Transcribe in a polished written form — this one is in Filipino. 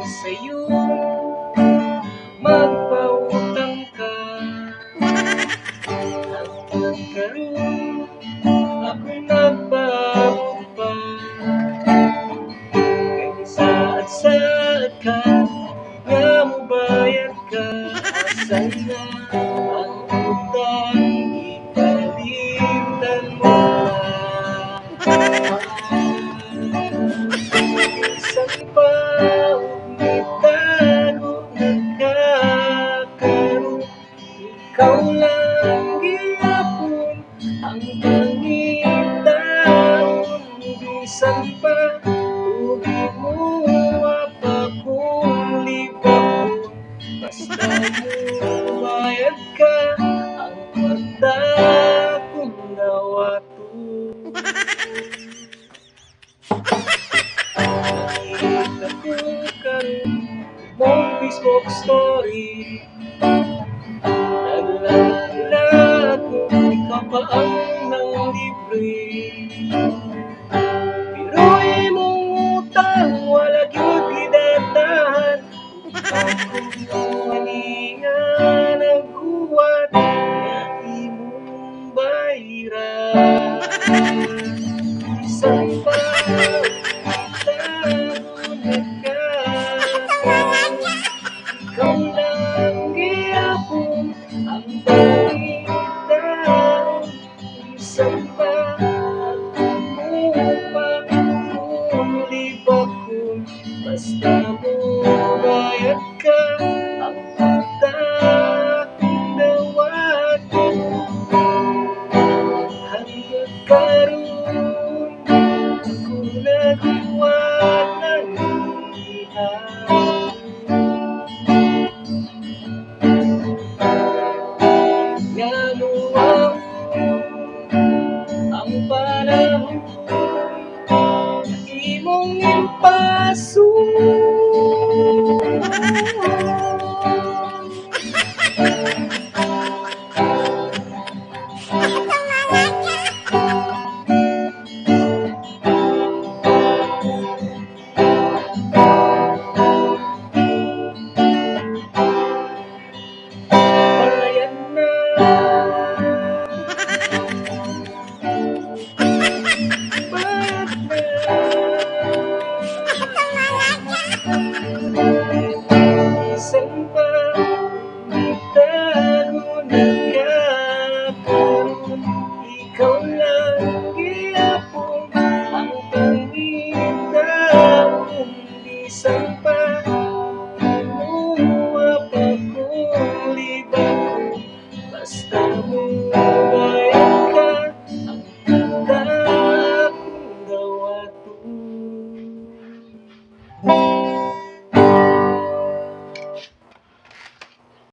sa'yo magpautang ka. At pagkaroon ako nagbago pa, kay saad-saad ka nga mubayad ka. Asan na ang utang ipalitan mo na? Isang paugnitan o nagkakaroon, ikaw lang gihapon ang pangitaon. Bisan pa uwi mo apakong libakon, basta mubayad ka ang kwarta kong nawato. Nakita ko karon mong Facebook story, naglalala kung ikaw pa ang nanglibre. Pero imong utang wala gyud gidatahan, utang kong aniya naghuwat nga imong bayran. Isang ikaw lang gihapon ang pangitaon. Isang pa ako pa kung libakon, basta mubayad ka ang pagtakong dawaton. Hanggang karoon ako naghuwat ng ihapon. Ang panahon na imong impaso, bayad na. Isang pagitan mo nagkakaroon, ikaw lang gihapon ang pangitaon. Isang pa mo apakong libakon, basta mo